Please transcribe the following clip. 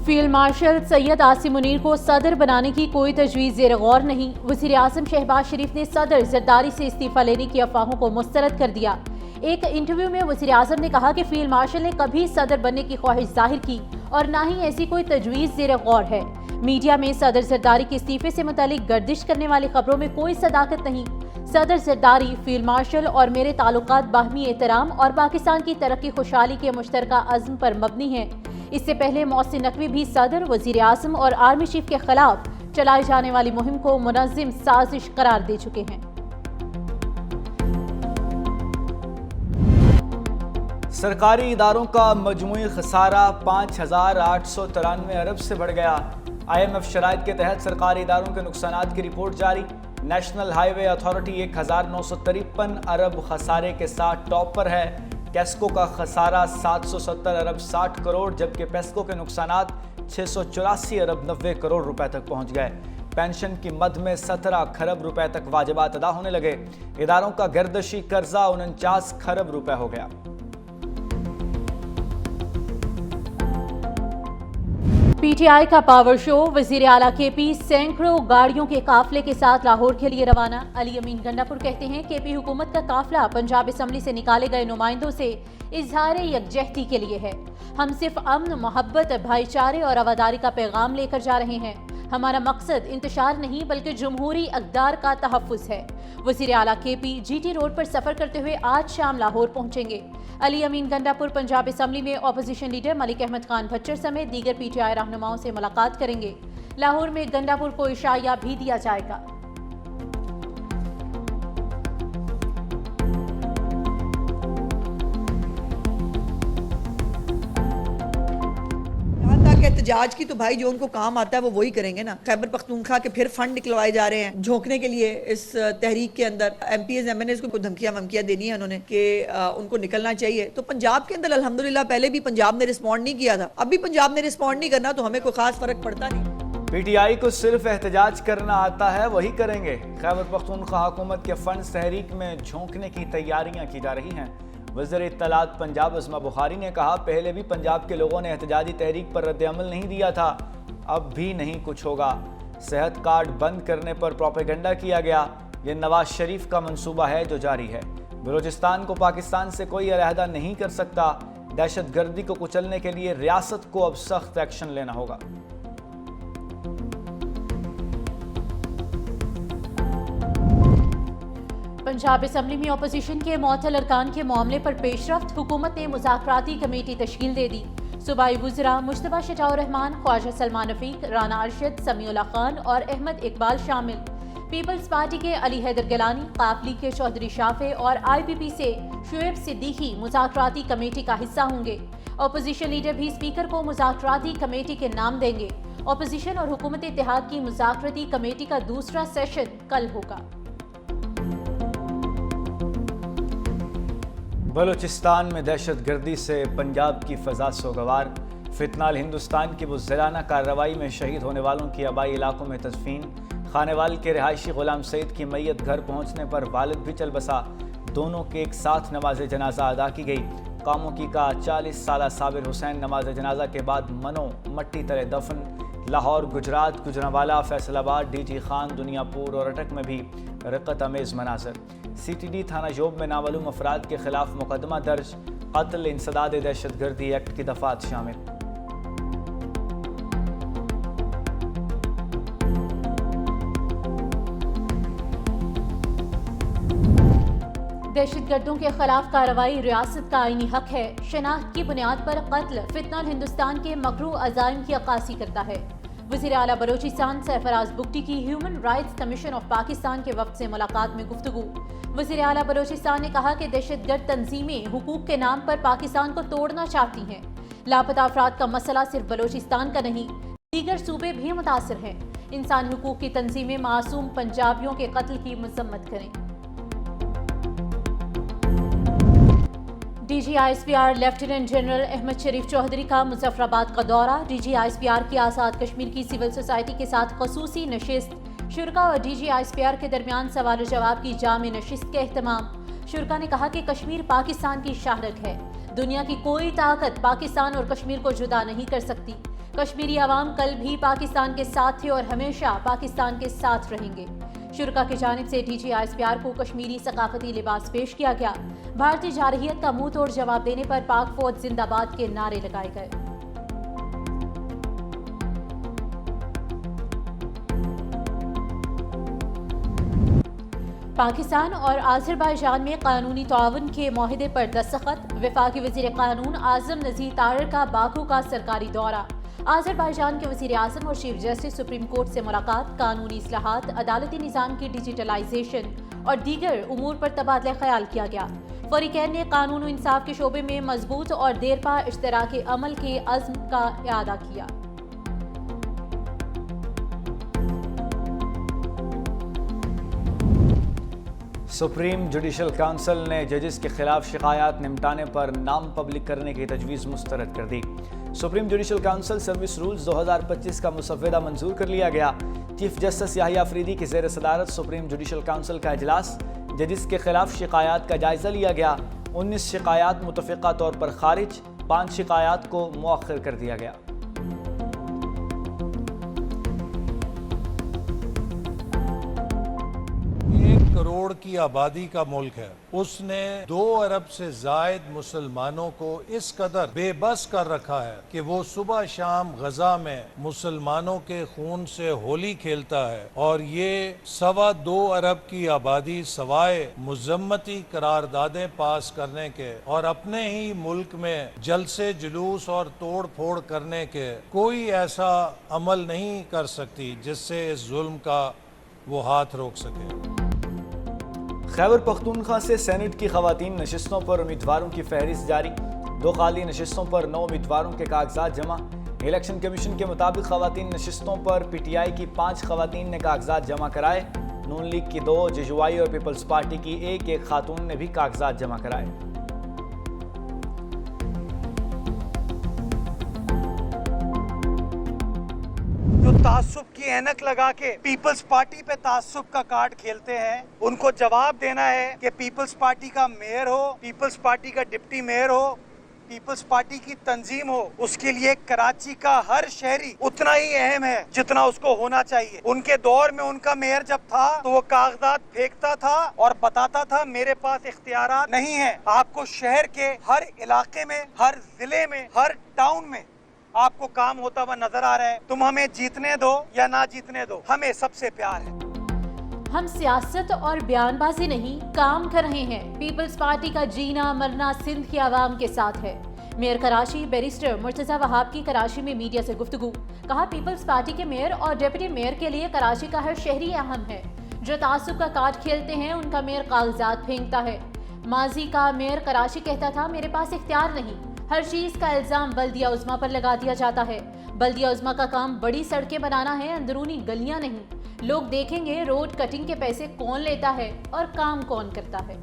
Field marshal Syed Asim Munir को सदर बनाने की कोई तजवीज़ ज़ेर गौर नहीं। वज़ीर आज़म शहबाज शरीफ ने सदर जरदारी से इस्तीफ़ा लेने की अफवाहों को मुस्तरद कर दिया। एक इंटरव्यू में वज़ीर आज़म ने कहा कि फील्ड मार्शल ने कभी सदर बनने की ख्वाहिश जाहिर की और ना ही ऐसी कोई तजवीज़ ज़ेर गौर है। मीडिया में सदर जरदारी के इस्तीफ़े से मुतालिक गर्दिश करने वाली खबरों में कोई सदाकत नहीं। सदर जरदारी, फील्ड मार्शल और मेरे ताल्लुकात बाहमी एहतराम और पाकिस्तान की तरक्की खुशहाली के मुश्तरका अज़्म पर मबनी हैं। इससे पहले मोहसिन नकवी भी सदर, वज़ीर आज़म और आर्मी चीफ के खिलाफ चलाई जाने वाली मुहिम को मुनज़्ज़म साजिश करार दे चुके हैं। सरकारी इदारों का मजमूई खसारा 5,893 अरब से बढ़ गया। IMF शराइत के तहत सरकारी इदारों के नुकसानात की रिपोर्ट जारी। नेशनल हाईवे अथॉरिटी 1,953 अरब खसारे के साथ टॉप पर है। कैस्को का खसारा 770 अरब 60 करोड़, जबकि पेस्को के नुकसानात 684 अरब 90 करोड़ रुपए तक पहुंच गए। पेंशन की मद में 17 खरब रुपए तक वाजिबात अदा होने लगे। इदारों का गर्दशी कर्जा 49 खरब रुपए हो गया। PTI का पावर शो, वजीर आला KP सैकड़ों गाड़ियों के काफले के साथ लाहौर के लिए रवाना। अली अमीन गंडापुर कहते हैं KP हुकूमत का काफला पंजाब असम्बली से निकाले गए नुमाइंदों से इजहार यकजहती के लिए है। हम सिर्फ अमन, मोहब्बत, भाईचारे और रवादारी का पैगाम लेकर जा रहे हैं। हमारा मकसद इंतशार नहीं बल्कि जमहूरी अक़दार का तहफ़्फ़ुज़ है। वज़ीर आला KP GT रोड पर सफ़र करते हुए आज शाम लाहौर पहुंचेंगे। अली अमीन गंडापुर पंजाब असम्बली में अपोजिशन लीडर मलिक अहमद खान भच्चर समेत दीगर PTI रहनुमाओं से मुलाकात करेंगे। लाहौर में गंडापुर को इशाया भी दिया जाएगा। एहतजाज की तो भाई जो उनको काम आता है वो वही करेंगे ना। खैबर पख्तूनख्वा के फिर फंड निकलवाए जा रहे हैं झोंकने के लिए इस तहरीक के अंदर। MPs MNAs को धमकियां वमकियां देनी है उन्होंने कि उनको निकलना चाहिए। तो पंजाब के अंदर अल्हम्दुलिल्लाह पहले भी पंजाब ने रिस्पॉन्ड नहीं किया था, अभी पंजाब ने रिस्पॉन्ड नहीं करना तो हमें कोई खास फर्क पड़ता नहीं। PTI को सिर्फ एहतजाज करना आता है, वही करेंगे। खैबर पख्तूनख्वा हुकूमत के फंड तहरीक में झोंकने की तैयारियां की जा रही हैं। वज़ीर इत्तलात पंजाब अज़मा बुखारी ने कहा, पहले भी पंजाब के लोगों ने एहतजाजी तहरीक पर रद्द-ए-अमल नहीं दिया था, अब भी नहीं कुछ होगा। सेहत कार्ड बंद करने पर प्रोपेगेंडा किया गया, ये नवाज शरीफ का मंसूबा है जो जारी है। बलूचिस्तान को पाकिस्तान से कोई अलहदा नहीं कर सकता। दहशत गर्दी को कुचलने के लिए रियासत को अब सख्त एक्शन लेना होगा। पंजाब असम्बली में अपोजिशन के मुअत्तल अरकान के मामले पर पेशरफ्त, हुकूमत ने मुज़ाकराती कमेटी तश्कील दे दी। सूबाई वज़रा मुश्तबा शजाउर रहमान, ख्वाजा सलमान रफीक, राना अरशद, समीउल्लाह खान और अहमद इकबाल शामिल। पीपल्स पार्टी के अली हैदर गिलानी, काफ लीग के चौधरी शाफे और IPP से शुएब सिद्दीकी मुज़ाकराती कमेटी का हिस्सा होंगे। अपोजिशन लीडर भी स्पीकर को मुज़ाकराती कमेटी के नाम देंगे। अपोजिशन और हुकूमत इत्तेहाद की मुज़ाकराती कमेटी का दूसरा सेशन कल होगा। बलूचिस्तान में दहशत गर्दी से पंजाब की फ़ज़ा सोगवार। फितनाल हिंदुस्तान की बुज़दिलाना कार्रवाई में शहीद होने वालों की आबाई इलाकों में तदफीन। खानेवाल के रिहायशी गुलाम सईद की मैयत घर पहुँचने पर वालिद भी चल बसा। दोनों के एक साथ नमाज जनाजा अदा की गई। कामोकी का 40 साला साबिर हुसैन नमाज जनाजा के बाद मनो मट्टी तले दफन। लाहौर, गुजरात, गुजरांवाला, फैसलाबाद, DG खान, दुनियापुर और अटक में भी रक़त अमेज़ मनाज़र। CTD थाना जोब में नामालूम अफराद के खिलाफ मुकदमा दर्ज। कत्ल, इंसदाद दहशत गर्दी एक्ट की दफात शामिल। दहशतगर्दों के खिलाफ कार्रवाई रियासत का आईनी हक है। शनाख्त की बुनियाद पर कत्ल फितनाल हिंदुस्तान के मकरू अज़ाइम की अक्कासी करता है। वज़ीर आला बलोचिस्तान सरफराज बुगटी की human rights commission of Pakistan के वक्त से मुलाकात में गुफ्तगू। वज़ीर आला बलोचिस्तान ने कहा कि दहशतगर्द तंजीमें हुकूक के नाम पर पाकिस्तान को तोड़ना चाहती हैं। लापता अफराद का मसला सिर्फ बलोचिस्तान का नहीं, दीगर सूबे भी मुतासिर हैं। इंसानी हुकूक की तंजीमें मासूम पंजाबियों के कत्ल की मजम्मत करें। DG ISPR lieutenant general Ahmed Sharif Chaudhry का मुजफ्फराबाद का दौरा। DG ISPR की आज़ाद कश्मीर की सिविल सोसाइटी के साथ खसूसी नशिस्त। शुरा और DG ISPR के दरमियान सवाल जवाब की जामे नशिस्त का एहतमाम। शुरा ने कहा कि कश्मीर पाकिस्तान की शाहरग है। दुनिया की कोई ताकत पाकिस्तान और कश्मीर को जुदा नहीं कर सकती। کشمیری عوام کل بھی پاکستان کے ساتھ تھے اور ہمیشہ پاکستان کے ساتھ رہیں گے۔ شرکا کی جانب سے D G I S P R کو کشمیری ثقافتی لباس پیش کیا گیا۔ بھارتی جارحیت کا منہ توڑ جواب دینے پر پاک فوج زندہ باد کے نعرے لگائے گئے۔ پاکستان اور آذربائیجان میں قانونی تعاون کے معاہدے پر دستخط۔ وفاقی وزیر قانون اعظم نذیر طاہر کا باکو کا سرکاری دورہ۔ آذربائیجان کے وزیر اعظم اور چیف جسٹس سپریم کورٹ سے ملاقات۔ قانونی اصلاحات، عدالتی نظام کی ڈیجیٹلائزیشن اور دیگر امور پر تبادلہ خیال کیا گیا۔ فریقین نے قانون و انصاف کے شعبے میں مضبوط اور دیرپا اشتراک عمل کے عزم کا اعادہ کیا۔ سپریم جوڈیشل کونسل نے ججز کے خلاف شکایات نمٹانے پر نام پبلک کرنے کی تجویز مسترد کر دی۔ Supreme judicial council service rules 2025 کا مسودہ منظور کر لیا گیا۔ چیف جسٹس یحییٰ افریدی کی زیر صدارت سپریم جوڈیشل کونسل کا اجلاس، ججز کے خلاف شکایات کا جائزہ لیا گیا۔ 19 شکایات متفقہ طور پر خارج، 5 شکایات کو مؤخر کر دیا گیا۔ 1 کروڑ کی آبادی کا ملک ہے، اس نے 2 ارب سے زائد مسلمانوں کو اس قدر بے بس کر رکھا ہے کہ وہ صبح شام غزہ میں مسلمانوں کے خون سے ہولی کھیلتا ہے، اور یہ 2.25 ارب کی آبادی سوائے مذمتی قراردادیں پاس کرنے کے اور اپنے ہی ملک میں جلسے جلوس اور توڑ پھوڑ کرنے کے کوئی ایسا عمل نہیں کر سکتی جس سے اس ظلم کا وہ ہاتھ روک سکے۔ خیبر پختونخوا سے سینٹ کی خواتین نشستوں پر امیدواروں کی فہرست جاری۔ 2 خالی نشستوں پر 9 امیدواروں کے کاغذات جمع۔ الیکشن کمیشن کے مطابق خواتین نشستوں پر پی ٹی آئی کی 5 خواتین نے کاغذات جمع کرائے، نون لیگ کی 2، جے یو آئی اور پیپلز پارٹی کی ایک خاتون نے بھی کاغذات جمع کرائے۔ جو تعصب کی اینک لگا کے پیپلز پارٹی پہ تعصب کا کارڈ کھیلتے ہیں، ان کو جواب دینا ہے کہ پیپلز پارٹی کا میئر ہو، پیپلز پارٹی کا ڈپٹی میئر ہو، پیپلز پارٹی کی تنظیم ہو، اس کے لیے کراچی کا ہر شہری اتنا ہی اہم ہے جتنا اس کو ہونا چاہیے۔ ان کے دور میں ان کا میئر جب تھا تو وہ کاغذات پھینکتا تھا اور بتاتا تھا میرے پاس اختیارات نہیں ہیں۔ آپ کو شہر کے ہر علاقے میں، ہر ضلع میں، ہر ٹاؤن میں آپ کو کام ہوتا ہوا نظر آ رہا ہے۔ تم ہمیں جیتنے دو یا نہ جیتنے دو، ہمیں سب سے پیار ہے۔ ہم سیاست اور بیان بازی نہیں، کام کر رہے ہیں۔ پیپلز پارٹی کا جینا مرنا سندھ کی عوام کے ساتھ ہے۔ میئر کراچی بیرسٹر مرتضی وہاب کی کراچی میں میڈیا سے گفتگو۔ کہا پیپلز پارٹی کے میئر اور ڈپٹی میئر کے لیے کراچی کا ہر شہری اہم ہے۔ جو تعصب کا کارڈ کھیلتے ہیں ان کا میئر کاغذات پھینکتا ہے۔ ماضی کا میئر کراچی کہتا تھا میرے پاس اختیار نہیں۔ ہر چیز کا الزام بلدیہ عظمیٰ پر لگا دیا جاتا ہے۔ بلدیہ عظمیٰ کا کام بڑی سڑکیں بنانا ہے، اندرونی گلیاں نہیں۔ لوگ دیکھیں گے روڈ کٹنگ کے پیسے کون لیتا ہے اور کام کون کرتا ہے۔